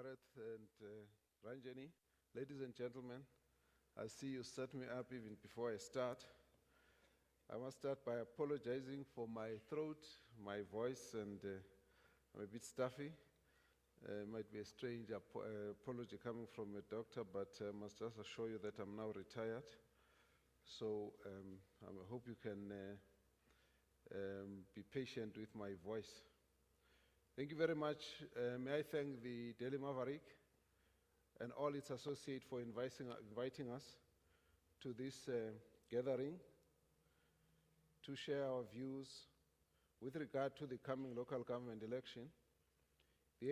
Gareth and Ranjani. Ladies and gentlemen, I see you set me up even before I start. I must start by apologizing for my throat, my voice, and I'm a bit stuffy. It might be a strange apology coming from a doctor, but I must just assure you that I'm now retired. So I hope you can be patient with my voice. Thank you very much. May I thank the Daily Maverick and all its associates for inviting us to this gathering to share our views with regard to the coming local government election. The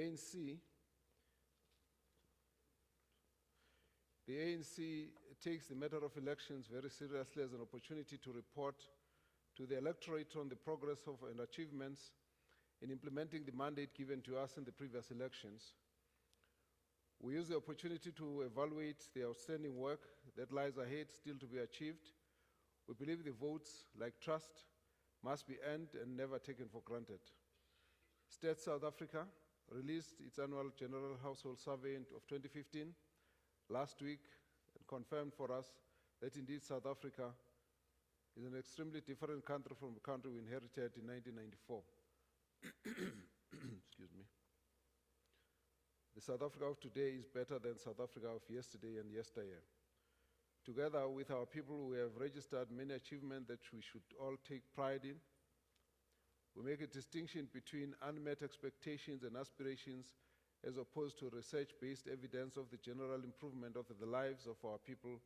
ANC takes the matter of elections very seriously as an opportunity to report to the electorate on the progress of and achievements in implementing the mandate given to us in the previous elections. We use the opportunity to evaluate the outstanding work that lies ahead still to be achieved. We believe the votes, like trust, must be earned and never taken for granted. State South Africa released its annual General Household Survey of 2015 last week and confirmed for us that indeed South Africa is an extremely different country from the country we inherited in 1994. Excuse me. The South Africa of today is better than South Africa of yesterday and yesteryear. Together with our people, we have registered many achievements that we should all take pride in. We make a distinction between unmet expectations and aspirations as opposed to research-based evidence of the general improvement of the lives of our people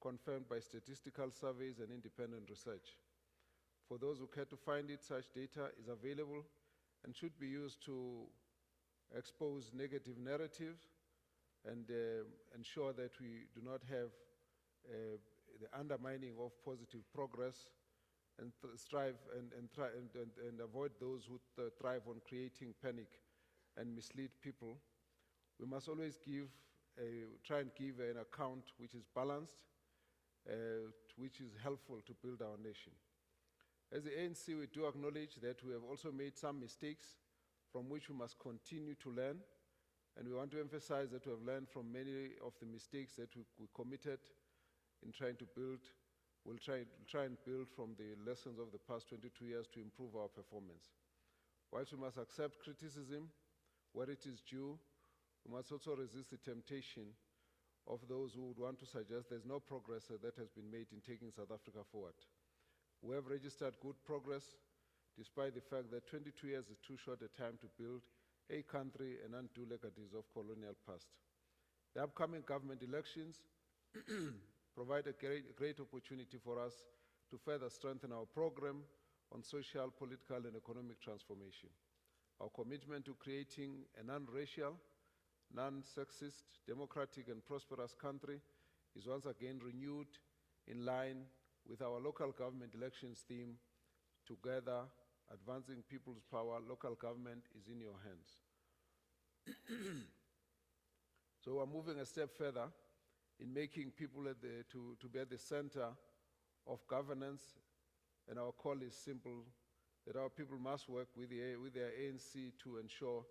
confirmed by statistical surveys and independent research. For those who care to find it, such data is available and should be used to expose negative narrative and ensure that we do not have the undermining of positive progress and strive and avoid those who thrive on creating panic and mislead people. We must always try and give an account which is balanced, which is helpful to build our nation. As the ANC, we do acknowledge that we have also made some mistakes from which we must continue to learn, and we want to emphasize that we have learned from many of the mistakes that we committed in trying to build. We'll try and build from the lessons of the past 22 years to improve our performance. Whilst we must accept criticism where it is due, we must also resist the temptation of those who would want to suggest there's no progress that has been made in taking South Africa forward. We have registered good progress despite the fact that 22 years is too short a time to build a country and undo legacies of colonial past. The upcoming government elections provide a great opportunity for us to further strengthen our program on social, political, and economic transformation. Our commitment to creating a non-racial, non-sexist, democratic, and prosperous country is once again renewed in line with our local government elections theme, together advancing people's power, local government is in your hands. So we're moving a step further in making people to be at the center of governance, and our call is simple, that our people must work with their ANC to ensure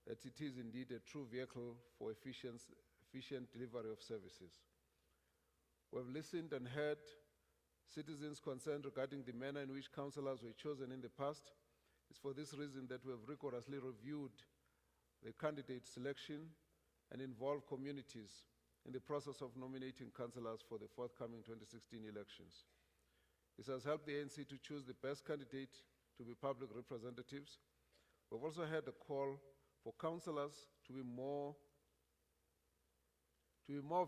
that it is indeed a true vehicle for efficient delivery of services. We have listened and heard citizens' concerned regarding the manner in which councillors were chosen in the past. It's for this reason that we have rigorously reviewed the candidate selection and involved communities in the process of nominating councillors for the forthcoming 2016 elections. This has helped the ANC to choose the best candidate to be public representatives. We've also had a call for councillors to be more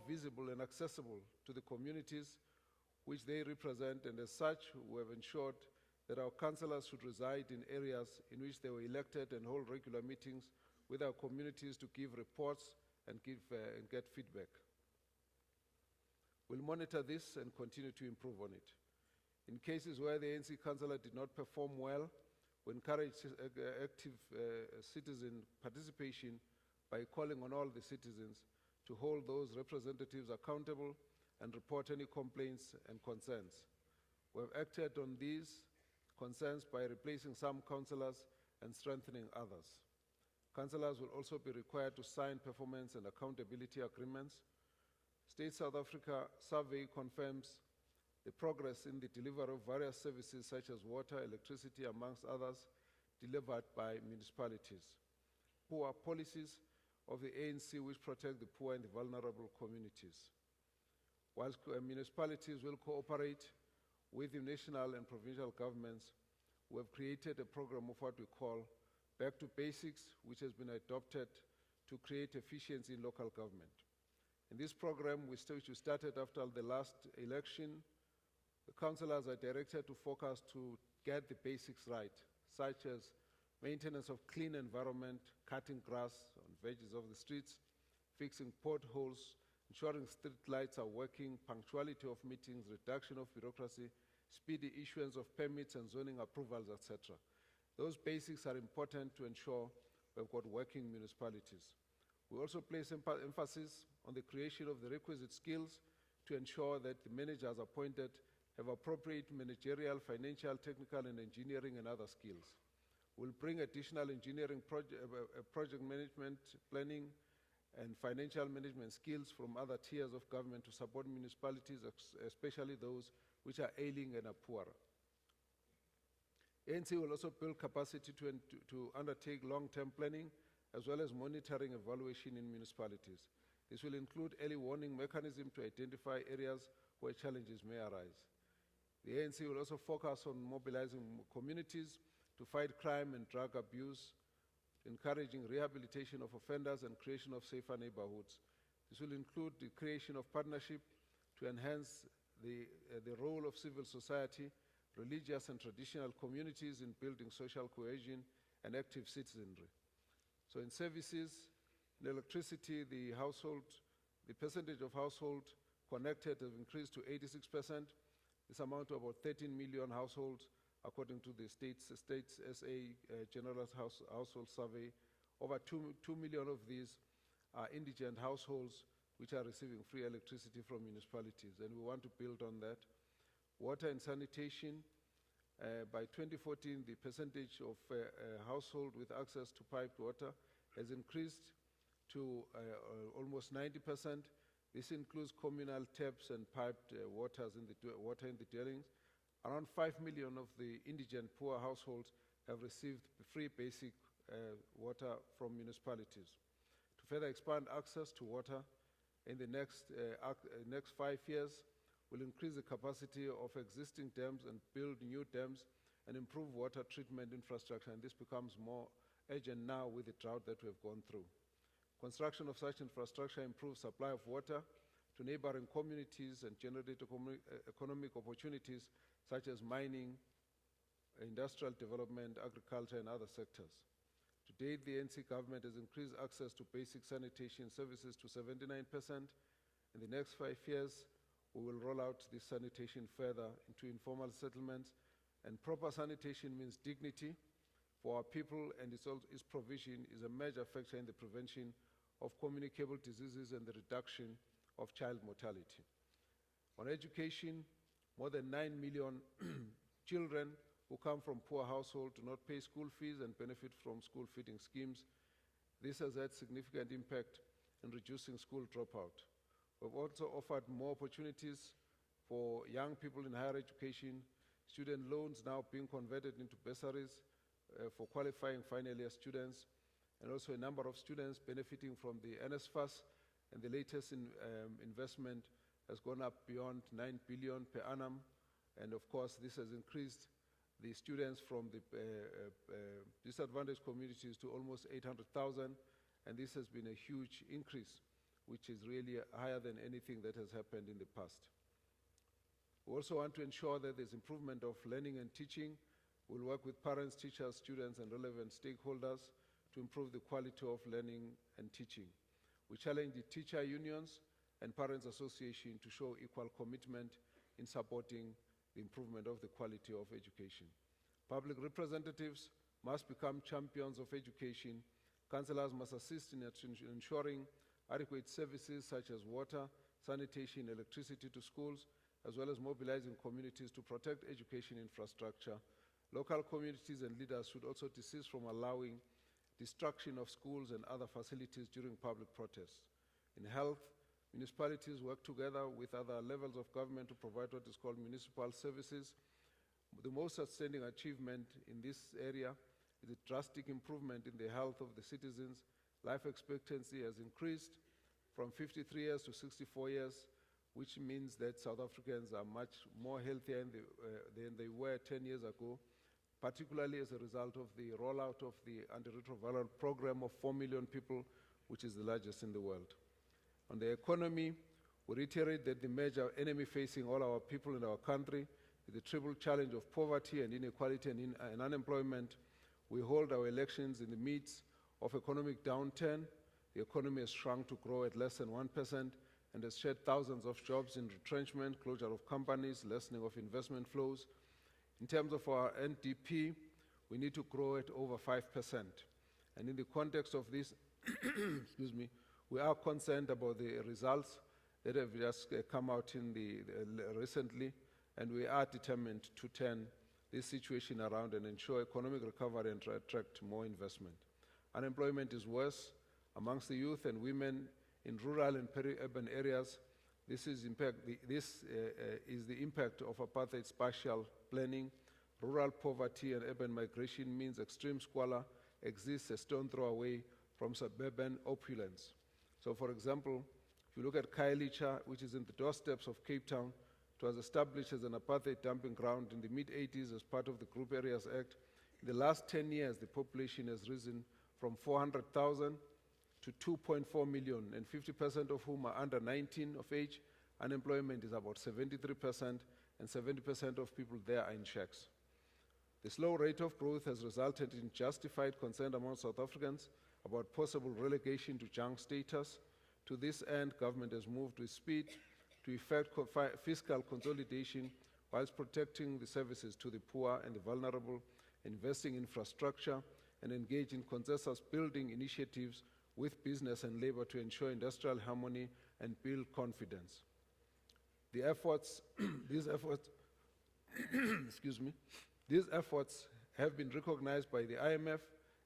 visible and accessible to the communities which they represent, and as such, we have ensured that our councillors should reside in areas in which they were elected and hold regular meetings with our communities to give reports and get feedback. We'll monitor this and continue to improve on it. In cases where the ANC councillor did not perform well, we encourage active citizen participation by calling on all the citizens to hold those representatives accountable and report any complaints and concerns. We have acted on these concerns by replacing some councillors and strengthening others. Councillors will also be required to sign performance and accountability agreements. State South Africa survey confirms the progress in the delivery of various services such as water, electricity, amongst others, delivered by municipalities. Poor policies of the ANC which protect the poor and the vulnerable communities. Whilst municipalities will cooperate with the national and provincial governments, we have created a program of what we call Back to Basics, which has been adopted to create efficiency in local government. In this program, which started after the last election, the councillors are directed to focus to get the basics right, such as maintenance of clean environment, cutting grass on edges of the streets, fixing potholes, ensuring street lights are working, punctuality of meetings, reduction of bureaucracy, speedy issuance of permits and zoning approvals, etc. Those basics are important to ensure we've got working municipalities. We also place emphasis on the creation of the requisite skills to ensure that the managers appointed have appropriate managerial, financial, technical, and engineering and other skills. We'll bring additional engineering project management, planning, and financial management skills from other tiers of government to support municipalities, especially those which are ailing and are poor. ANC will also build capacity to undertake long-term planning as well as monitoring evaluation in municipalities. This will include early warning mechanism to identify areas where challenges may arise. The ANC will also focus on mobilizing communities to fight crime and drug abuse, encouraging rehabilitation of offenders and creation of safer neighborhoods. This will include the creation of partnership to enhance the role of civil society, religious and traditional communities in building social cohesion and active citizenry. So in services, in electricity, the percentage of household connected has increased to 86%. This amount to about 13 million households, according to the state's SA General Household Survey. Over 2 million of these are indigent households which are receiving free electricity from municipalities, and we want to build on that. Water and sanitation, by 2014, the percentage of household with access to piped water has increased to almost 90%. This includes communal taps and piped water in the dwellings. Around 5 million of the indigent poor households have received free basic water from municipalities. To further expand access to water in the next 5 years, we'll increase the capacity of existing dams and build new dams and improve water treatment infrastructure, and this becomes more urgent now with the drought that we've gone through. Construction of such infrastructure improves supply of water to neighboring communities and generate economic opportunities such as mining, industrial development, agriculture, and other sectors. To date, the ANC government has increased access to basic sanitation services to 79%. In the next 5 years, we will roll out this sanitation further into informal settlements, and proper sanitation means dignity for our people, and its provision is a major factor in the prevention of communicable diseases and the reduction of child mortality. On education, more than 9 million children who come from poor households do not pay school fees and benefit from school feeding schemes. This has had significant impact in reducing school dropout. We've also offered more opportunities for young people in higher education, student loans now being converted into bursaries for qualifying final year students, and also a number of students benefiting from the NSFAS, and the latest investment has gone up beyond 9 billion per annum, and of course this has increased the students from the disadvantaged communities to almost 800,000, and this has been a huge increase, which is really higher than anything that has happened in the past. We also want to ensure that there's improvement of learning and teaching. We'll work with parents, teachers, students, and relevant stakeholders to improve the quality of learning and teaching. We challenge the teacher unions and Parents Association to show equal commitment in supporting the improvement of the quality of education. Public representatives must become champions of education. Councillors must assist in ensuring adequate services such as water, sanitation, electricity to schools, as well as mobilizing communities to protect education infrastructure. Local communities and leaders should also desist from allowing destruction of schools and other facilities during public protests. In health, municipalities work together with other levels of government to provide what is called municipal services. The most outstanding achievement in this area is a drastic improvement in the health of the citizens. Life expectancy has increased from 53 years to 64 years, which means that South Africans are much more healthier than they were 10 years ago, particularly as a result of the rollout of the antiretroviral program of 4 million people, which is the largest in the world. On the economy, we reiterate that the major enemy facing all our people in our country is the triple challenge of poverty and inequality and unemployment. We hold our elections in the midst of economic downturn. The economy has shrunk to grow at less than 1% and has shed thousands of jobs in retrenchment, closure of companies, lessening of investment flows. In terms of our NDP, we need to grow at over 5%. And in the context of this, excuse me, we are concerned about the results that have just come out recently, and we are determined to turn this situation around and ensure economic recovery and attract more investment. Unemployment is worse amongst the youth and women in rural and peri-urban areas. This is the impact of apartheid spatial planning. Rural poverty and urban migration means extreme squalor exists a stone throw away from suburban opulence. So, for example, if you look at Khayelitsha, which is in the doorsteps of Cape Town, it was established as an apartheid dumping ground in the mid-80s as part of the Group Areas Act. In the last 10 years, the population has risen from 400,000 to 2.4 million, and 50% of whom are under 19 of age. Unemployment is about 73%, and 70% of people there are in shacks. The slow rate of growth has resulted in justified concern among South Africans about possible relegation to junk status. To this end, government has moved with speed to effect fiscal consolidation whilst protecting the services to the poor and the vulnerable, investing in infrastructure, and engage in consensus building initiatives with business and labor to ensure industrial harmony and build confidence. These efforts excuse me, these efforts have been recognized by the IMF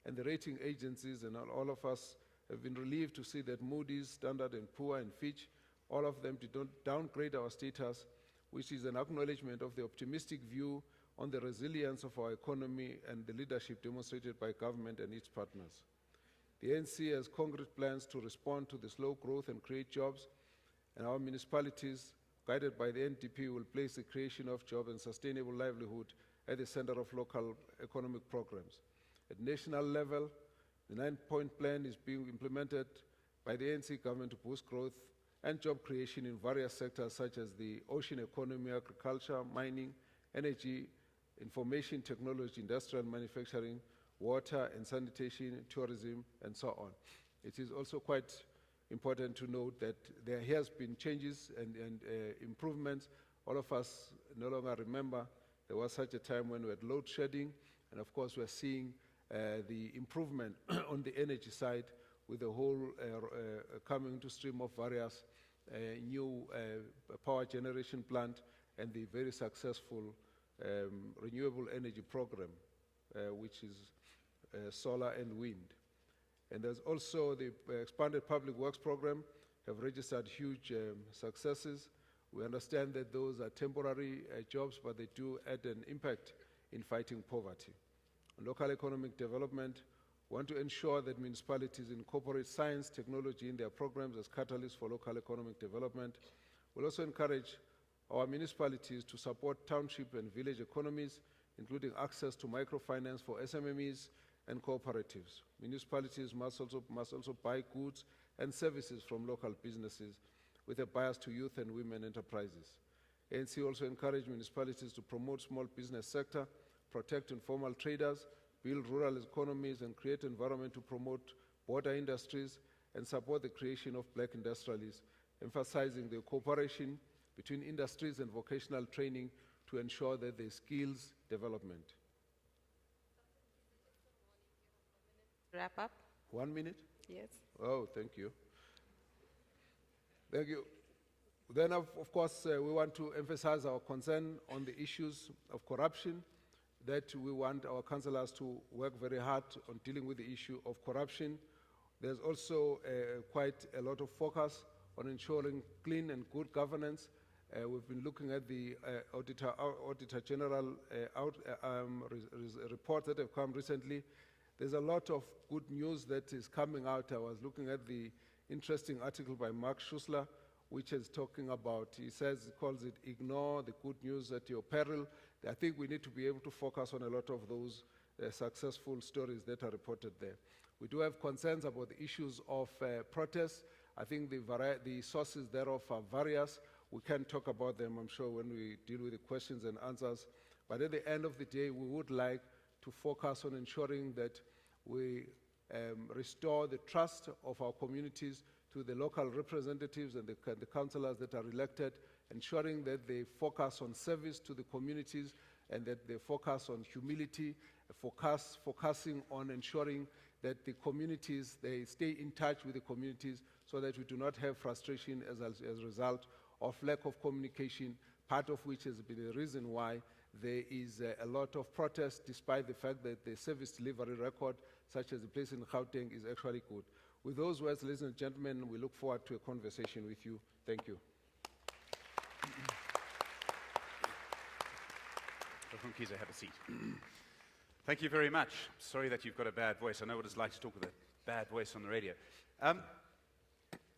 and the rating agencies, and all of us have been relieved to see that Moody's, Standard & Poor's, and Fitch, all of them did not downgrade our status, which is an acknowledgement of the optimistic view on the resilience of our economy and the leadership demonstrated by government and its partners. The ANC has concrete plans to respond to the slow growth and create jobs, and our municipalities, guided by the NDP, will place the creation of jobs and sustainable livelihood at the center of local economic programs. At national level, the 9-point plan is being implemented by the ANC government to boost growth and job creation in various sectors such as the ocean economy, agriculture, mining, energy, information technology, industrial manufacturing, water and sanitation, tourism, and so on. It is also quite important to note that there has been changes and improvements. All of us no longer remember there was such a time when we had load shedding, and of course we're seeing the improvement on the energy side with the whole coming to stream of various new power generation plant and the very successful renewable energy program, which is solar and wind. And there's also the expanded public works program have registered huge successes. We understand that those are temporary jobs, but they do add an impact in fighting poverty. On local economic development, we want to ensure that municipalities incorporate science, technology in their programs as catalysts for local economic development. We'll also encourage our municipalities to support township and village economies, including access to microfinance for SMMEs and cooperatives. Municipalities must also buy goods and services from local businesses with a bias to youth and women enterprises. ANC also encourage municipalities to promote small business sector, protect informal traders, build rural economies, and create environment to promote border industries and support the creation of black industrialists, emphasizing the cooperation between industries and vocational training to ensure that there's skills development. Wrap up. 1 minute? Yes. Oh, thank you. Thank you. Then, of course, we want to emphasize our concern on the issues of corruption that we want our councillors to work very hard on dealing with the issue of corruption. There's also quite a lot of focus on ensuring clean and good governance. We've been looking at the Auditor General reports that have come recently. There's a lot of good news that is coming out. I was looking at the interesting article by Mark Schussler, which is talking about, he calls it, ignore the good news at your peril. I think we need to be able to focus on a lot of those successful stories that are reported there. We do have concerns about the issues of protests. I think the sources thereof are various. We can talk about them, I'm sure, when we deal with the questions and answers. But at the end of the day, we would like to focus on ensuring that we restore the trust of our communities to the local representatives and the councillors that are elected, ensuring that they focus on service to the communities and that they focus on humility, focusing on ensuring that the communities, they stay in touch with the communities so that we do not have frustration as a result of lack of communication, part of which has been the reason why there is a lot of protest, despite the fact that the service delivery record, such as the place in Gauteng, is actually good. With those words, ladies and gentlemen, we look forward to a conversation with you. Thank you. Dr. Mkhize, have a seat. Thank you very much. Sorry that you've got a bad voice. I know what it's like to talk with a bad voice on the radio. I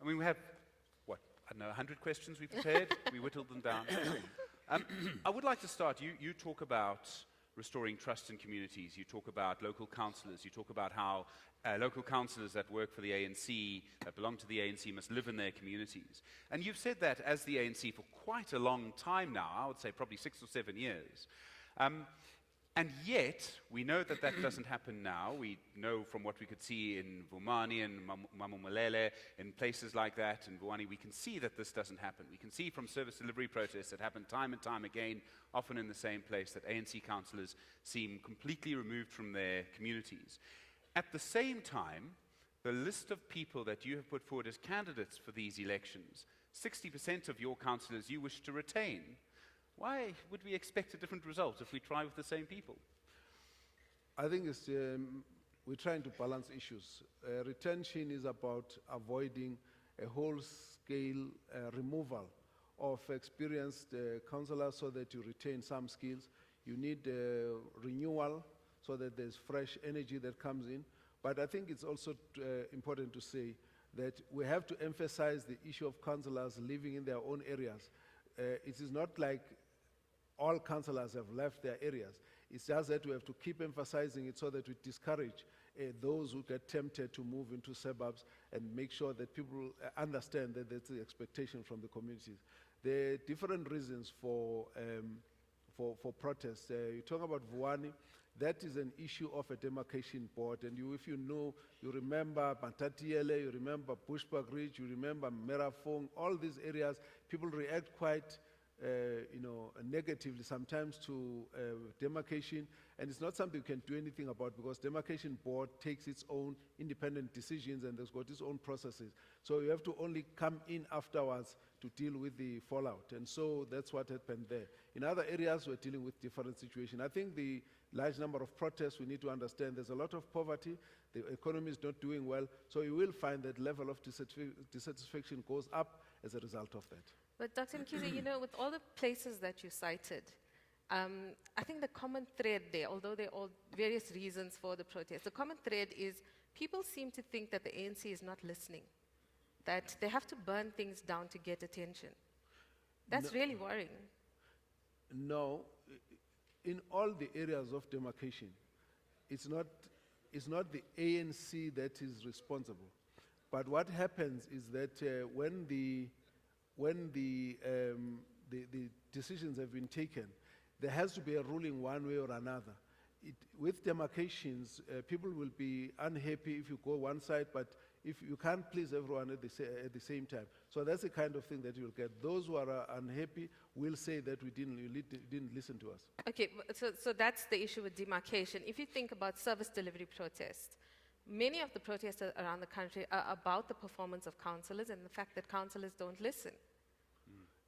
mean, we have, what, I don't know, 100 questions we prepared. We whittled them down. I would like to start. You talk about restoring trust in communities. You talk about local councillors. You talk about how local councillors that work for the ANC, that belong to the ANC, must live in their communities. And you've said that as the ANC for quite a long time now, I would say probably 6 or 7 years. And yet, we know that that doesn't happen now. We know from what we could see in Vumani and Mamumulele, in places like that, in Vuwani, we can see that this doesn't happen. We can see from service delivery protests that happen time and time again, often in the same place, that ANC councillors seem completely removed from their communities. At the same time, the list of people that you have put forward as candidates for these elections, 60% of your councillors you wish to retain. Why would we expect a different result if we try with the same people? I think it's, we're trying to balance issues. Retention is about avoiding a whole-scale removal of experienced councillors so that you retain some skills. You need renewal so that there's fresh energy that comes in. But I think it's also important to say that we have to emphasize the issue of councillors living in their own areas. It is not like all councillors have left their areas. It's just that we have to keep emphasizing it so that we discourage those who get tempted to move into suburbs and make sure that people understand that that's the expectation from the communities. There are different reasons for protests. You talk about Vuwani, that is an issue of a demarcation board. And if you know, you remember Bantatiele, you remember Bushbuck Ridge, you remember Merafong, all these areas, people react quite negatively sometimes to demarcation, and it's not something you can do anything about because demarcation board takes its own independent decisions and has got its own processes. So you have to only come in afterwards to deal with the fallout, and so that's what happened there. In other areas, we're dealing with different situations. I think the large number of protests, we need to understand there's a lot of poverty, the economy is not doing well, so you will find that level of dissatisfaction goes up as a result of that. But Dr. Mkhize, with all the places that you cited, I think the common thread there, although there are all various reasons for the protest, the common thread is people seem to think that the ANC is not listening, that they have to burn things down to get attention. That's really worrying. No, in all the areas of demarcation, it's not the ANC that is responsible. But what happens is that when the decisions have been taken, there has to be a ruling one way or another. With demarcations, people will be unhappy if you go one side, but if you can't please everyone at the same time. So that's the kind of thing that you'll get. Those who are unhappy will say that you didn't listen to us. Okay, so that's the issue with demarcation. If you think about service delivery protests, many of the protests around the country are about the performance of councillors and the fact that councillors don't listen.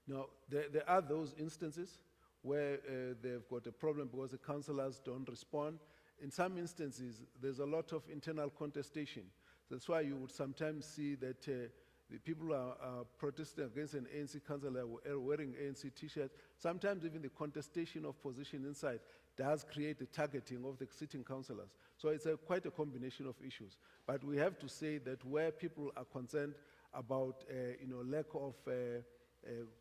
Now, there are those instances where they've got a problem because the councillors don't respond. In some instances, there's a lot of internal contestation. That's why you would sometimes see that the people are protesting against an ANC councillor wearing ANC t-shirts. Sometimes even the contestation of position inside does create a targeting of the sitting councillors. So it's quite a combination of issues. But we have to say that where people are concerned about lack of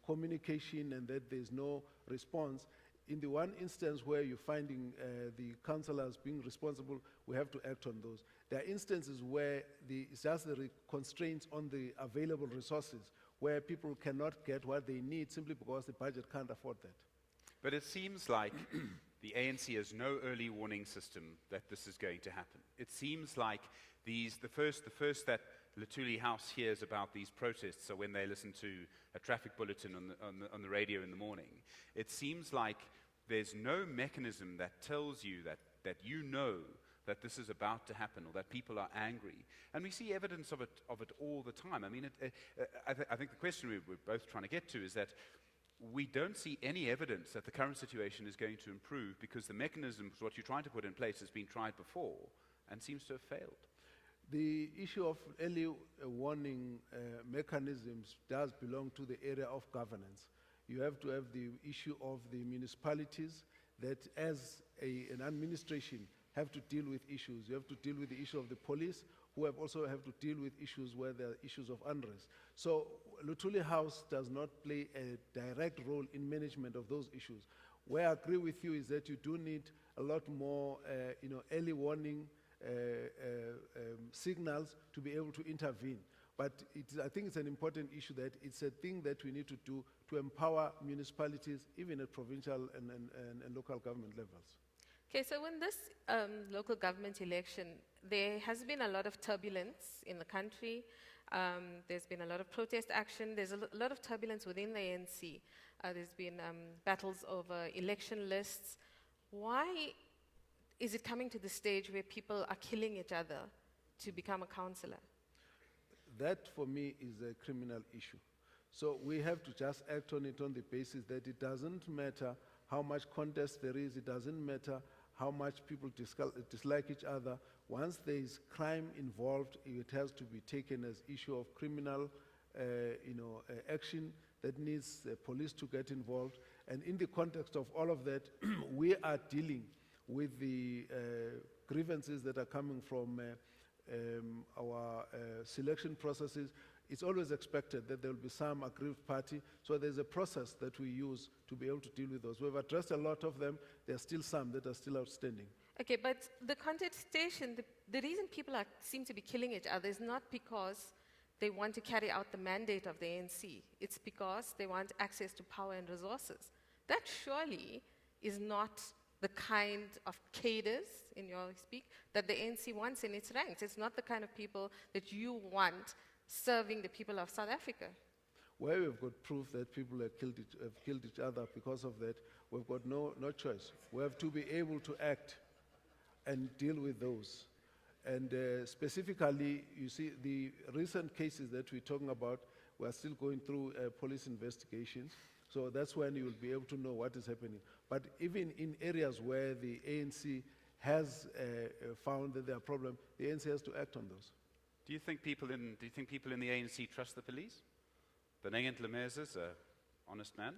communication and that there's no response, in the one instance where you're finding the councillors being responsible, we have to act on those. There are instances where it's just the constraints on the available resources, where people cannot get what they need simply because the budget can't afford that. But it seems like the ANC has no early warning system that this is going to happen. It seems like the first that Luthuli House hears about these protests are when they listen to a traffic bulletin on the radio in the morning. It seems like there's no mechanism that tells you that you know that this is about to happen or that people are angry. And we see evidence of it all the time. I mean, I think the question we're both trying to get to is that we don't see any evidence that the current situation is going to improve because the mechanism, what you're trying to put in place, has been tried before and seems to have failed. The issue of early warning mechanisms does belong to the area of governance. You have to have the issue of the municipalities that as an administration have to deal with issues. You have to deal with the issue of the police, who also have to deal with issues where there are issues of unrest. So Luthuli House does not play a direct role in management of those issues. Where I agree with you is that you do need a lot more early warning signals to be able to intervene. But I think it's an important issue that it's a thing that we need to do to empower municipalities, even at provincial and local government levels. Okay, so when this local government election, there has been a lot of turbulence in the country. There's been a lot of protest action. There's a lot of turbulence within the ANC. There's been battles over election lists. Why is it coming to the stage where people are killing each other to become a councillor? That, for me, is a criminal issue. So we have to just act on it on the basis that it doesn't matter how much contest there is, it doesn't matter how much people dislike each other. Once there is crime involved, it has to be taken as issue of criminal action that needs the police to get involved. And in the context of all of that, we are dealing with the grievances that are coming from our selection processes. It's always expected that there will be some aggrieved party, so there's a process that we use to be able to deal with those. We've addressed a lot of them. There are still some that are still outstanding. Okay, but the contestation, the reason people seem to be killing each other is not because they want to carry out the mandate of the ANC. It's because they want access to power and resources. That surely is not the kind of cadres, in your speak, that the ANC wants in its ranks. It's not the kind of people that you want serving the people of South Africa. Where we've got proof that people have killed each other because of that, we've got no choice. We have to be able to act and deal with those. And specifically, you see, the recent cases that we're talking about, we're still going through police investigations. So that's when you will be able to know what is happening. But even in areas where the ANC has found that there are problems, the ANC has to act on those. Do you think people in the ANC trust the police? Benengent Lemers is an honest man.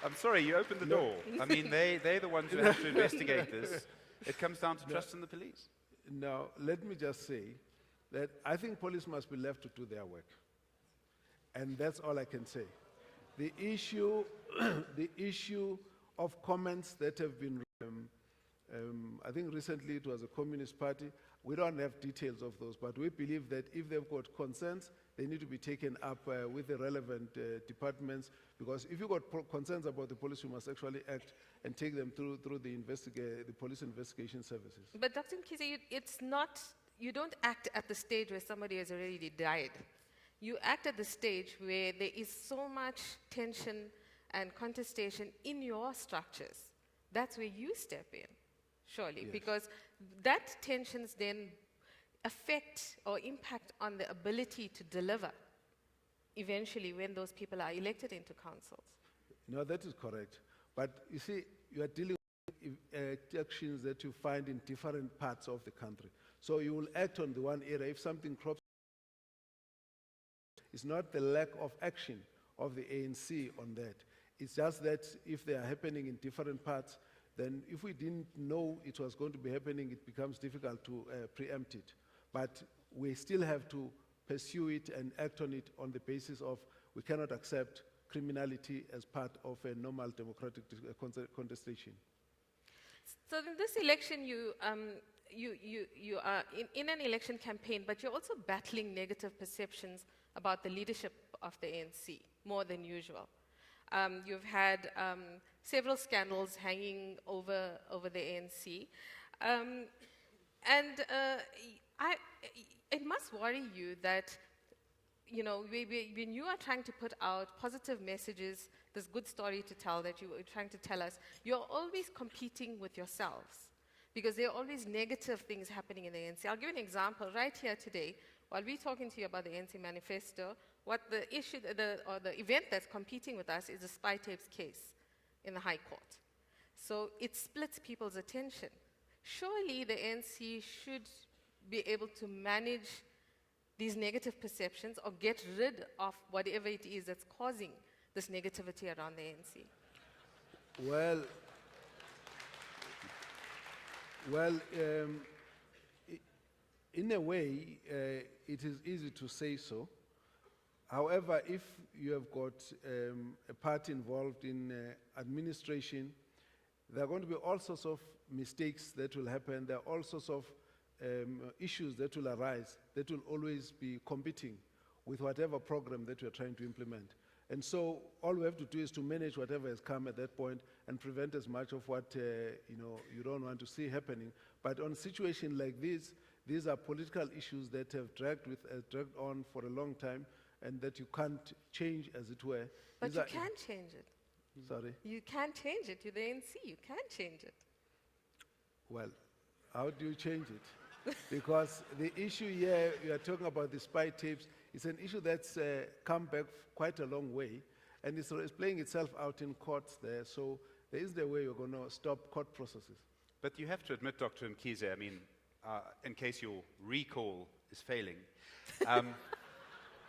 I'm sorry, you opened the door. I mean, they're the ones who have to investigate this. It comes down to trust in the police. Now, let me just say that I think police must be left to do their work. And that's all I can say. The issue of comments that have been, I think recently it was a Communist Party. We don't have details of those, but we believe that if they've got concerns, they need to be taken up with the relevant departments, because if you've got concerns about the police, you must actually act and take them through the police investigation services. But Dr. Mkhize, it's not, you don't act at the stage where somebody has already died. You act at the stage where there is so much tension and contestation in your structures. That's where you step in, surely, Yes. because that tensions then affect or impact on the ability to deliver eventually when those people are elected into councils. No, that is correct. But you see, you are dealing with actions that you find in different parts of the country. So you will act on the one area. If something crops, it's not the lack of action of the ANC on that. It's just that if they are happening in different parts, then if we didn't know it was going to be happening, it becomes difficult to preempt it. But we still have to pursue it and act on it on the basis of we cannot accept criminality as part of a normal democratic contestation. So in this election, you are in an election campaign, but you're also battling negative perceptions about the leadership of the ANC, more than usual. You've had several scandals hanging over the ANC. It must worry you that, you know, when you are trying to put out positive messages, this good story to tell that you are trying to tell us, you're always competing with yourselves because there are always negative things happening in the ANC. I'll give you an example. Right here today, while we're talking to you about the ANC manifesto, what the issue, or the event that's competing with us is the spy tapes case in the High Court. So it splits people's attention. Surely the ANC should be able to manage these negative perceptions or get rid of whatever it is that's causing this negativity around the ANC. In a way, it is easy to say so. However, if you have got a party involved in administration, there are going to be all sorts of mistakes that will happen. There are all sorts of issues that will arise that will always be competing with whatever program that we are trying to implement. And so all we have to do is to manage whatever has come at that point and prevent as much of what you don't want to see happening. But on a situation like this, these are political issues that have dragged on for a long time and that you can't change, as it were. But you can change it. Sorry? You can change it. You're the ANC. You can change it. Well, how do you change it? Because the issue here, you are talking about the spy tapes, it's an issue that's come back quite a long way, and it's playing itself out in courts there, so there is the way you're going to stop court processes. But you have to admit, Dr. Mkhize, I mean, in case your recall is failing,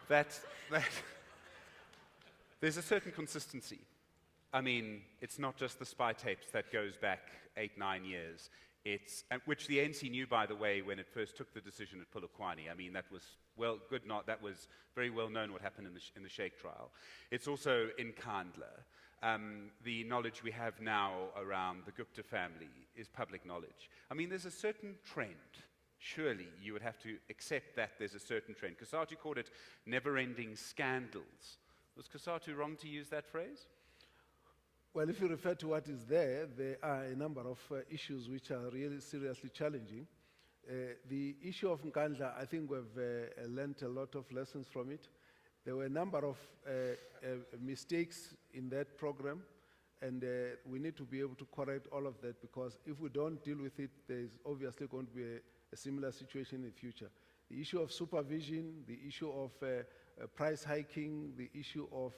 that there's a certain consistency. I mean, it's not just the spy tapes that goes back 8-9 years. Which the ANC knew, by the way, when it first took the decision at Polokwane. I mean, that was that was very well known what happened in the Sheikh trial. It's also in Kandla. The knowledge we have now around the Gupta family is public knowledge. I mean, there's a certain trend. Surely you would have to accept that there's a certain trend. Kasatu called it never-ending scandals. Was Kasatu wrong to use that phrase? Well, if you refer to what is there are a number of issues which are really seriously challenging. The issue of Nkandla, I think we've learned a lot of lessons from it. There were a number of mistakes in that program, and we need to be able to correct all of that, because if we don't deal with it, there's obviously going to be a similar situation in the future. The issue of supervision, the issue of price hiking, the issue of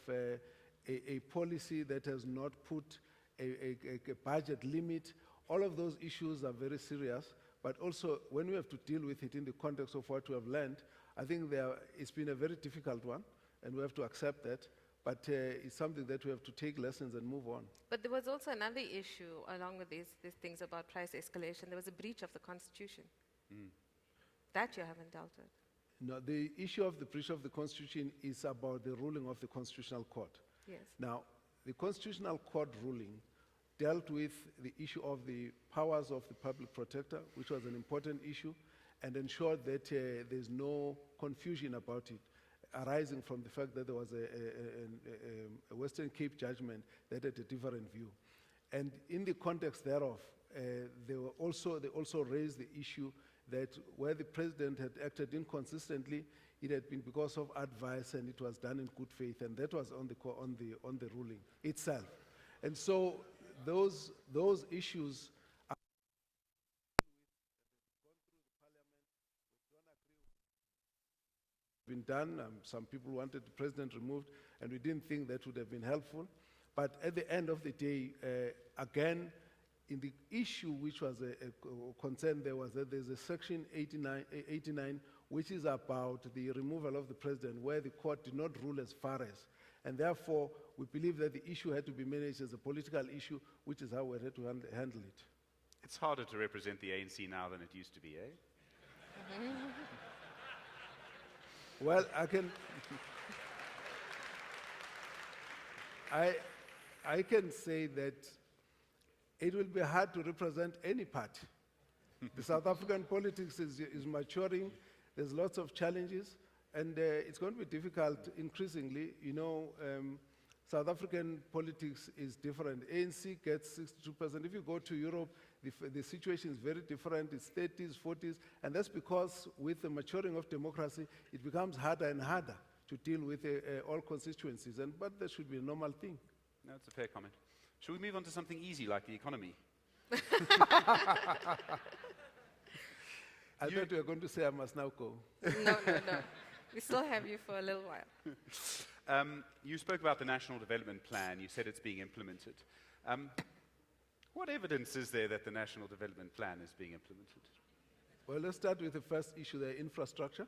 a policy that has not put a budget limit, all of those issues are very serious. But also, when we have to deal with it in the context of what we have learned, I think it's been a very difficult one, and we have to accept that. But it's something that we have to take lessons and move on. But there was also another issue along with these things about price escalation. There was a breach of the Constitution. That you haven't dealt with. No, the issue of the breach of the Constitution is about the ruling of the Constitutional Court. Yes. Now, the Constitutional Court ruling dealt with the issue of the powers of the public protector, which was an important issue, and ensured that there's no confusion about it, arising from the fact that there was a Western Cape judgment that had a different view. And in the context thereof, they also raised the issue that where the president had acted inconsistently, it had been because of advice, and it was done in good faith, and that was on the ruling itself. And so those issues are been done. Some people wanted the president removed, and we didn't think that would have been helpful. But at the end of the day, again, in the issue which was a concern, there's a section 89, which is about the removal of the president, where the court did not rule as far as. And therefore, we believe that the issue had to be managed as a political issue, which is how we had to handle it. It's harder to represent the ANC now than it used to be, eh? Well, I can say that it will be hard to represent any party. The South African politics is maturing. There's lots of challenges, and it's going to be difficult increasingly. You know, South African politics is different. ANC gets 62%. If you go to Europe, the situation is very different. It's 30s, 40s, and that's because with the maturing of democracy, it becomes harder and harder to deal with all constituencies, but that should be a normal thing. No, it's a fair comment. Shall we move on to something easy like the economy? I thought you were going to say I must now go. No. We still have you for a little while. You spoke about the National Development Plan. You said it's being implemented. What evidence is there that the National Development Plan is being implemented? Well, let's start with the first issue, the infrastructure.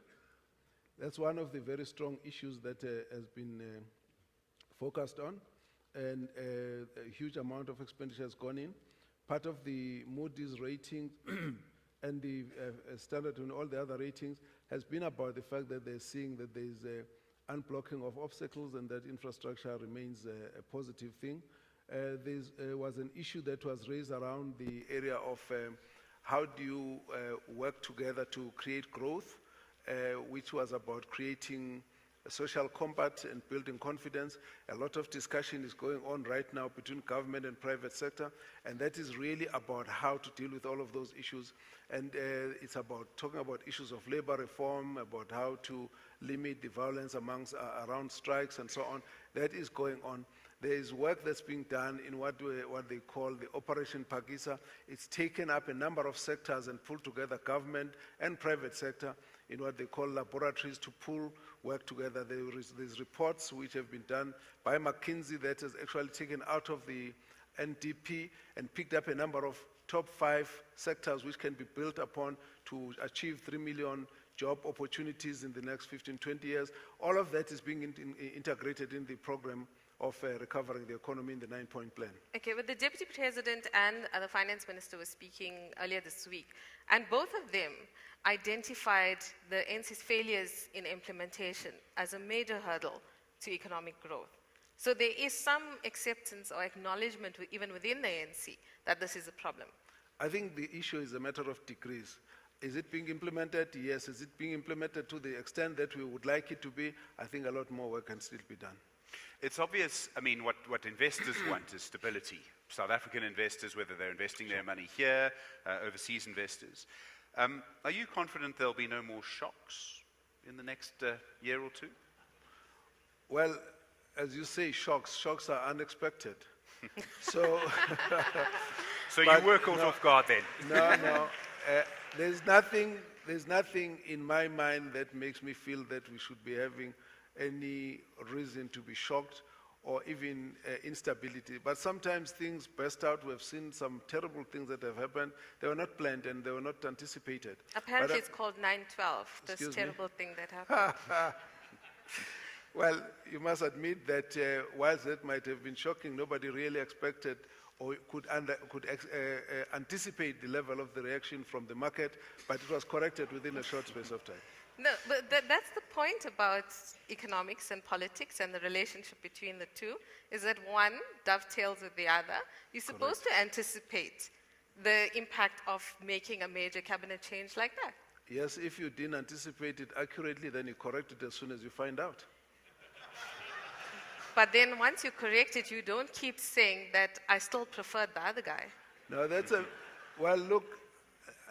That's one of the very strong issues that has been focused on, and a huge amount of expenditure has gone in. Part of the Moody's rating and the Standard and all the other ratings has been about the fact that they're seeing that there's unblocking of obstacles and that infrastructure remains a positive thing. There was an issue that was raised around the area of how do you work together to create growth, which was about creating a social compact and building confidence. A lot of discussion is going on right now between government and private sector, and that is really about how to deal with all of those issues. And it's about talking about issues of labor reform, about how to limit the violence around strikes and so on. That is going on. There is work that's being done in what they call the Operation Pagisa. It's taken up a number of sectors and pulled together government and private sector in what they call laboratories to pull work together. There's reports which have been done by Mkhize that has actually taken out of the NDP and picked up a number of top 5 sectors which can be built upon to achieve 3 million job opportunities in the next 15, 20 years. All of that is being integrated in the program of recovering the economy in the 9-point plan. Okay, but the Deputy President and the Finance Minister were speaking earlier this week, and both of them identified the ANC's failures in implementation as a major hurdle to economic growth. So there is some acceptance or acknowledgement even within the ANC that this is a problem. I think the issue is a matter of degrees. Is it being implemented? Yes. Is it being implemented to the extent that we would like it to be? I think a lot more work can still be done. It's obvious, I mean, what investors want is stability. South African investors, whether they're investing their money here, overseas investors. Are you confident there'll be no more shocks in the next year or two? Well, as you say, shocks are unexpected. So you were caught off guard then? No. There's nothing in my mind that makes me feel that we should be having any reason to be shocked or even instability. But sometimes things burst out. We've seen some terrible things that have happened. They were not planned and they were not anticipated. Apparently it's called 9/12, this terrible thing that happened. Well, you must admit that whilst that might have been shocking, nobody really expected or could anticipate the level of the reaction from the market, but it was corrected within a short space of time. No, but that's the point about economics and politics and the relationship between the two, is that one dovetails with the other. You're supposed to anticipate the impact of making a major cabinet change like that. Yes, if you didn't anticipate it accurately, then you correct it as soon as you find out. But then once you correct it, you don't keep saying that I still preferred the other guy. No, well, look,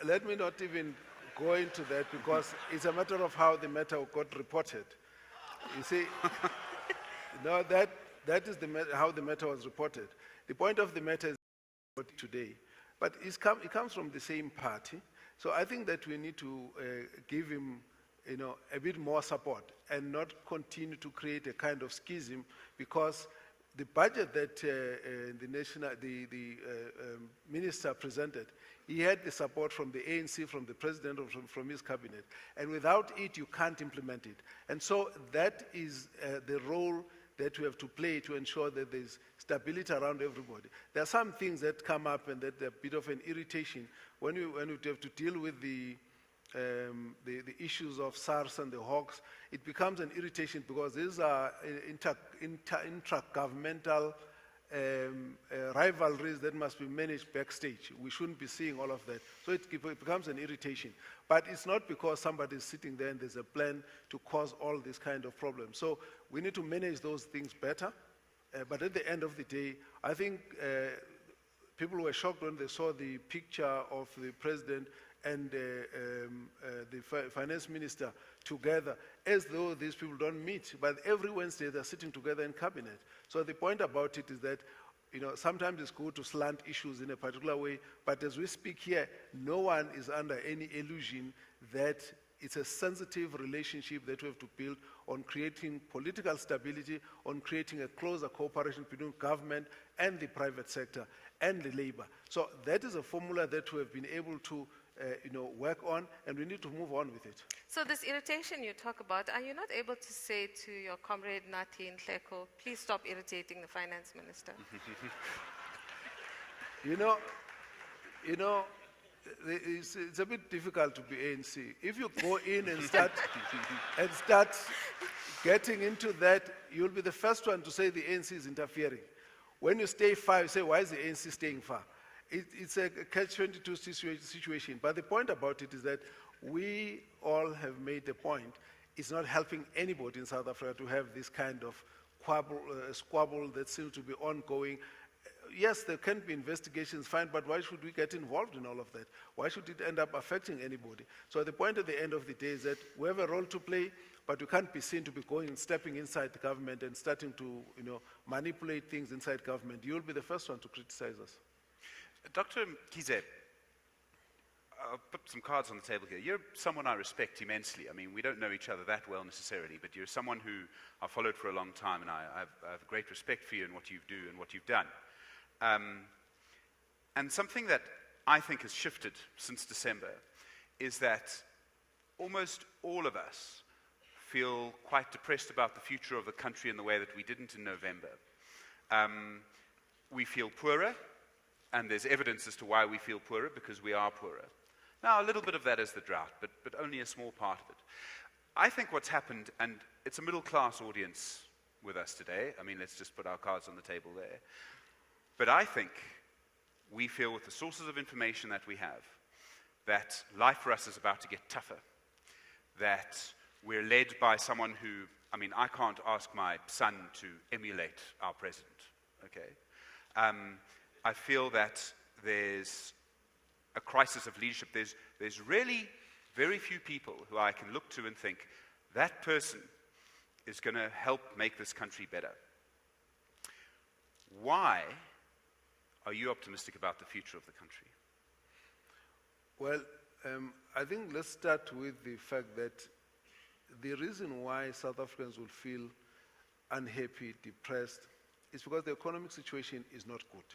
let me not even go into that because it's a matter of how the matter got reported. You see, no, that is how the matter was reported. The point of the matter is today, but it comes from the same party. So I think that we need to give him a bit more support and not continue to create a kind of schism, because the budget that the minister presented, he had the support from the ANC, from the president, or from his cabinet. And without it, you can't implement it. And so that is the role that we have to play to ensure that there's stability around everybody. There are some things that come up and that are a bit of an irritation when we have to deal with the issues of SARS and the Hawks. It becomes an irritation because these are intra-governmental rivalries that must be managed backstage. We shouldn't be seeing all of that. So it becomes an irritation. But it's not because somebody is sitting there and there's a plan to cause all these kind of problems. So we need to manage those things better. But at the end of the day, I think people were shocked when they saw the picture of the president and the finance minister together, as though these people don't meet. But every Wednesday they're sitting together in cabinet. So the point about it is that, sometimes it's good to slant issues in a particular way, but as we speak here, no one is under any illusion that it's a sensitive relationship that we have to build on creating political stability, on creating a closer cooperation between government and the private sector and the labor. So that is a formula that we have been able to work on, and we need to move on with it. So this irritation you talk about, are you not able to say to your comrade Nathi Nhleko, please stop irritating the finance minister? It's a bit difficult to be ANC. If you go in and start getting into that, you'll be the first one to say the ANC is interfering. When you stay far, you say, why is the ANC staying far? It's a catch-22 situation. But the point about it is that we all have made the point. It's not helping anybody in South Africa to have this kind of squabble that seems to be ongoing. Yes, there can be investigations, fine, but why should we get involved in all of that? Why should it end up affecting anybody? So the point at the end of the day is that we have a role to play, but we can't be seen to be stepping inside the government and starting to manipulate things inside government. You'll be the first one to criticize us. Dr. Mkhize, I'll put some cards on the table here. You're someone I respect immensely. I mean, we don't know each other that well necessarily, but you're someone who I've followed for a long time, and I have great respect for you and what you do and what you've done. And something that I think has shifted since December is that almost all of us feel quite depressed about the future of the country in the way that we didn't in November. We feel poorer. And there's evidence as to why we feel poorer, because we are poorer. Now, a little bit of that is the drought, but only a small part of it. I think what's happened, and it's a middle-class audience with us today. I mean, let's just put our cards on the table there. But I think we feel, with the sources of information that we have, that life for us is about to get tougher, that we're led by someone who, I mean, I can't ask my son to emulate our president, okay? I feel that there's a crisis of leadership. There's really very few people who I can look to and think, that person is going to help make this country better. Why are you optimistic about the future of the country? Well, I think let's start with the fact that the reason why South Africans will feel unhappy, depressed, is because the economic situation is not good.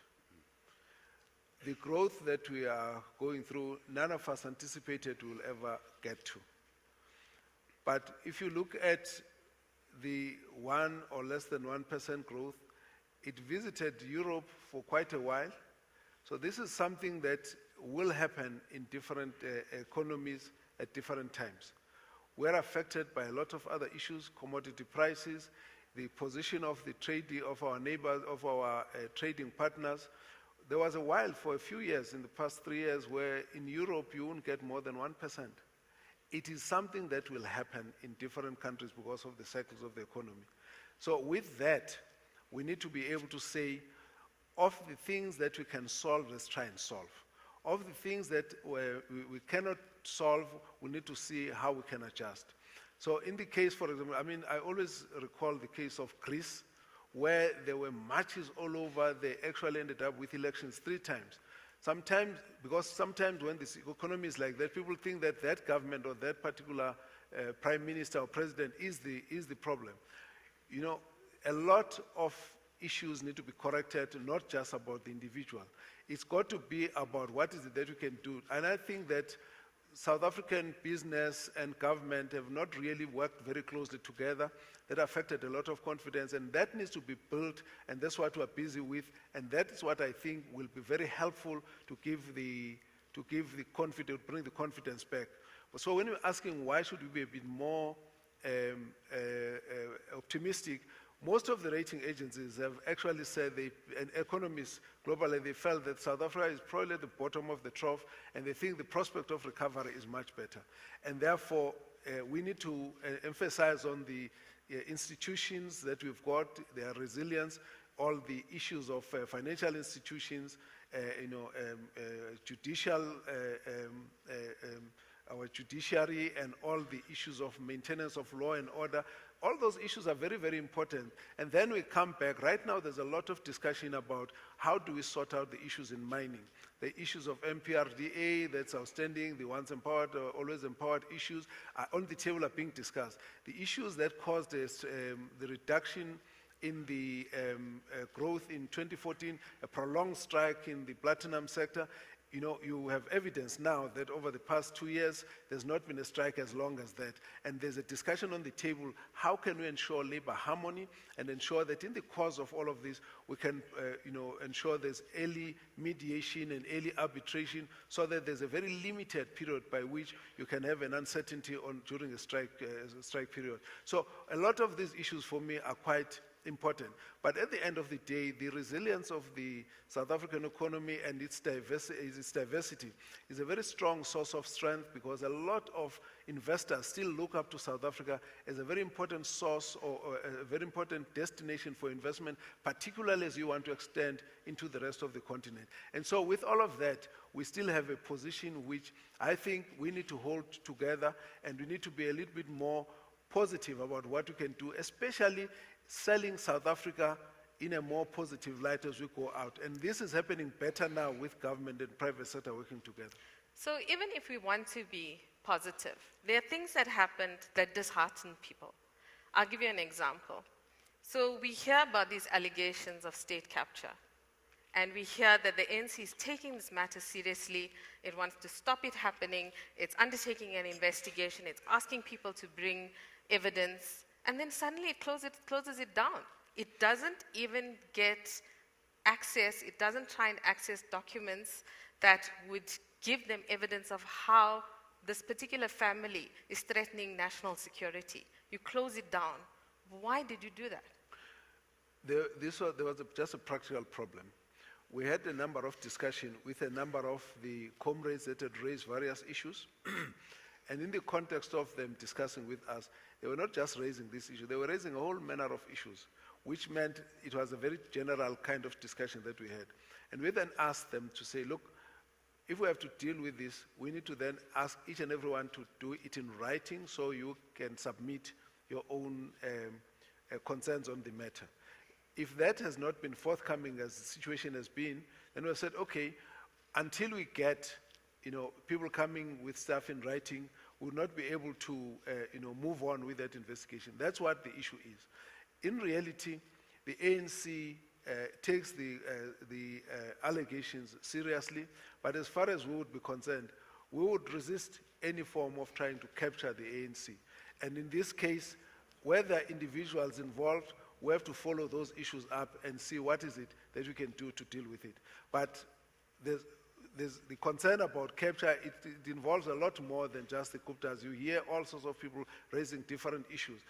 The growth that we are going through, none of us anticipated we'll ever get to. But if you look at the 1 or less than 1% growth, it visited Europe for quite a while. So this is something that will happen in different economies at different times. We're affected by a lot of other issues, commodity prices, the position of the trading of our neighbors, of our trading partners. There was a while for a few years, in the past 3 years, where in Europe you won't get more than 1%. It is something that will happen in different countries because of the cycles of the economy. So with that, we need to be able to say, of the things that we can solve, let's try and solve. Of the things that we cannot solve, we need to see how we can adjust. So in the case, for example, I mean, I always recall the case of Greece, where there were marches all over. They actually ended up with elections 3 times. Sometimes when this economy is like that, people think that that government or that particular prime minister or president is the problem. You know, a lot of issues need to be corrected, not just about the individual. It's got to be about what is it that we can do. And I think that South African business and government have not really worked very closely together. That affected a lot of confidence, and that needs to be built, and that's what we're busy with, and that is what I think will be very helpful to give the confidence, bring the confidence back. So when you're asking why should we be a bit more optimistic, most of the rating agencies have actually said, and economists globally, they felt that South Africa is probably at the bottom of the trough, and they think the prospect of recovery is much better. And therefore, we need to emphasize on the institutions that we've got, their resilience, all the issues of financial institutions, our judiciary, and all the issues of maintenance of law and order. All those issues are very, very important. And then we come back. Right now, there's a lot of discussion about how do we sort out the issues in mining. The issues of MPRDA that's outstanding, the once empowered, always empowered issues are on the table, are being discussed. The issues that caused this, the reduction in the growth in 2014, a prolonged strike in the platinum sector. You know, you have evidence now that over the past 2 years, there's not been a strike as long as that. And there's a discussion on the table, how can we ensure labor harmony and ensure that in the course of all of this, we can ensure there's early mediation and early arbitration so that there's a very limited period by which you can have an uncertainty during a strike period. So a lot of these issues for me are quite important. But at the end of the day, the resilience of the South African economy and its diversity is a very strong source of strength, because a lot of investors still look up to South Africa as a very important source or a very important destination for investment, particularly as you want to extend into the rest of the continent. And so with all of that, we still have a position which I think we need to hold together, and we need to be a little bit more positive about what we can do, especially selling South Africa in a more positive light as we go out. And this is happening better now with government and private sector working together. So even if we want to be positive, there are things that happened that dishearten people. I'll give you an example. So we hear about these allegations of state capture, and we hear that the ANC is taking this matter seriously. It wants to stop it happening. It's undertaking an investigation. It's asking people to bring evidence. And then suddenly it closes it down. It doesn't even get access, it doesn't try and access documents that would give them evidence of how this particular family is threatening national security. You close it down. Why did you do that? There was just a practical problem. We had a number of discussions with a number of the comrades that had raised various issues. And in the context of them discussing with us, they were not just raising this issue, they were raising a whole manner of issues, which meant it was a very general kind of discussion that we had. And we then asked them to say, look, if we have to deal with this, we need to then ask each and everyone to do it in writing so you can submit your own concerns on the matter. If that has not been forthcoming as the situation has been, then we said, okay, until we get people coming with stuff in writing, will not be able to move on with that investigation. That's what the issue is. In reality, the ANC takes the allegations seriously, but as far as we would be concerned, we would resist any form of trying to capture the ANC. And in this case, whether individuals involved, we have to follow those issues up and see what is it that we can do to deal with it. But there's the concern about capture, it involves a lot more than just the Guptas. You hear all sorts of people raising different issues.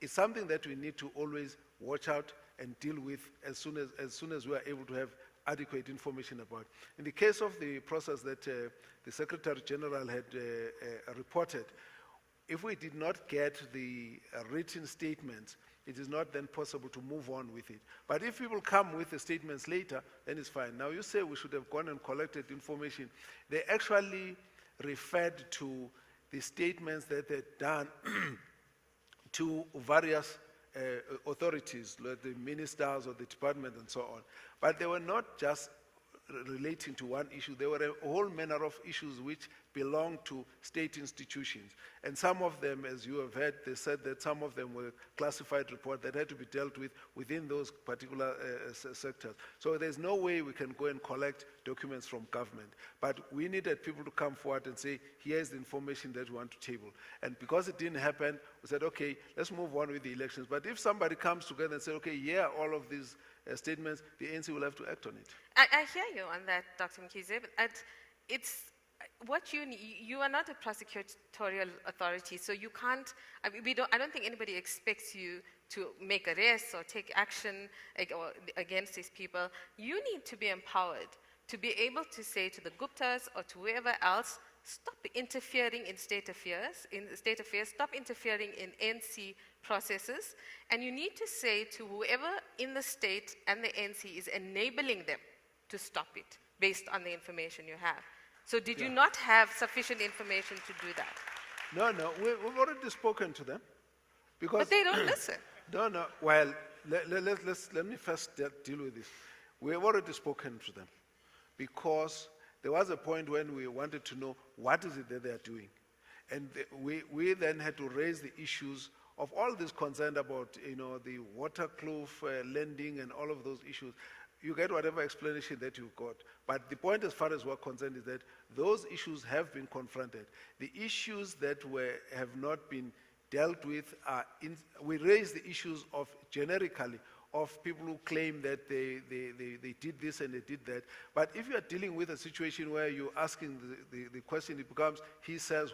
It's something that we need to always watch out and deal with as soon as we are able to have adequate information about. In the case of the process that the Secretary General had reported, if we did not get the written statements, it is not then possible to move on with it. But if people come with the statements later, then it's fine. Now you say we should have gone and collected information. They actually referred to the statements that they'd done to various authorities, like the ministers or the department and so on. But they were not just relating to one issue. There were a whole manner of issues which belong to state institutions. And some of them, as you have heard, they said that some of them were classified reports that had to be dealt with within those particular sectors. So there's no way we can go and collect documents from government. But we needed people to come forward and say, here's the information that we want to table. And because it didn't happen, we said, okay, let's move on with the elections. But if somebody comes together and says, okay, yeah, all of these statements, the ANC will have to act on it. I hear you on that, Dr. Mkhize, but it's what you are not a prosecutorial authority, so you can't. I don't think anybody expects you to make arrests or take action against these people. You need to be empowered to be able to say to the Guptas or to whoever else, stop interfering in state affairs. Stop interfering in NC processes, and you need to say to whoever in the state and the NC is enabling them to stop it based on the information you have. So did you not have sufficient information to do that? No, we've already spoken to them. Because but they don't listen. No, well, let me first deal with this. We've already spoken to them because there was a point when we wanted to know what is it that they are doing. And we then had to raise the issues of all this concern about, the waterkloof lending and all of those issues. You get whatever explanation that you've got. But the point as far as we're concerned is that those issues have been confronted. The issues that have not been dealt with are, we raise the issues of generically of people who claim that they did this and they did that. But if you are dealing with a situation where you're asking the question, it becomes he says,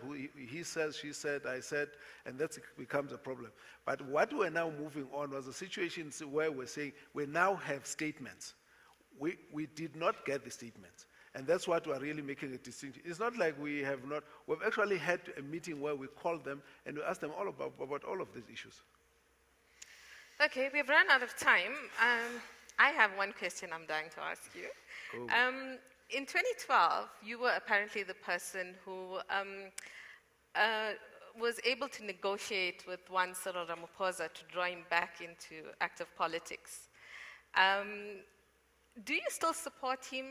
he says, she said, I said, and that becomes a problem. But what we're now moving on was a situation where we're saying we now have statements. We did not get the statements. And that's what we're really making a distinction. It's not like we've actually had a meeting where we called them and we asked them all about all of these issues. Okay, we've run out of time. I have one question I'm dying to ask you. Cool. In 2012, you were apparently the person who was able to negotiate with one Cyril Ramaphosa to draw him back into active politics. Do you still support him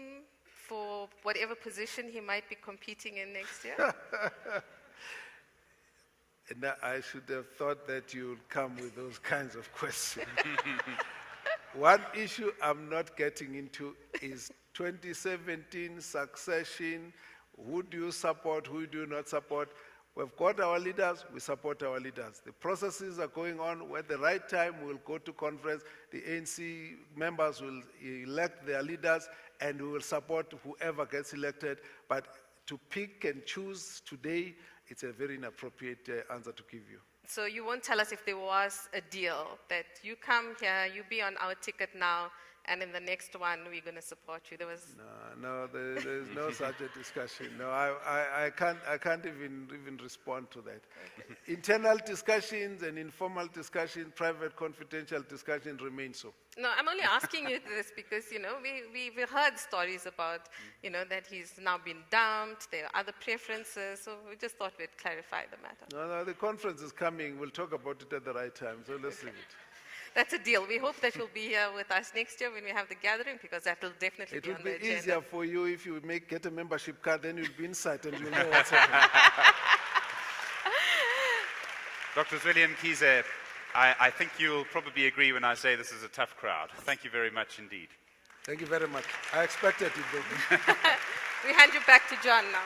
for whatever position he might be competing in next year? And I should have thought that you would come with those kinds of questions. One issue I'm not getting into is 2017 succession. Who do you support, who do you not support? We've got our leaders, we support our leaders. The processes are going on. At the right time, we'll go to conference. The ANC members will elect their leaders, and we will support whoever gets elected. But to pick and choose today, it's a very inappropriate answer to give you. So you won't tell us if there was a deal that you come here, you be on our ticket now, and in the next one we're going to support you. There was there's no such a discussion. No, I can't even respond to that. Okay. Internal discussions and informal discussions, private confidential discussions remain so. No, I'm only asking you this because we've heard stories about that he's now been dumped. There are other preferences, so we just thought we'd clarify the matter. No, the conference is coming. We'll talk about it at the right time. So let's leave it. That's a deal. We hope that you'll be here with us next year when we have the gathering, because that will definitely be on the agenda. It will be easier for you if you get a membership card, then you'll be inside and you'll know what's happening. Dr. Zweli and Mkhize, I think you'll probably agree when I say this is a tough crowd. Thank you very much indeed. Thank you very much. I expected it, baby. We hand you back to John now.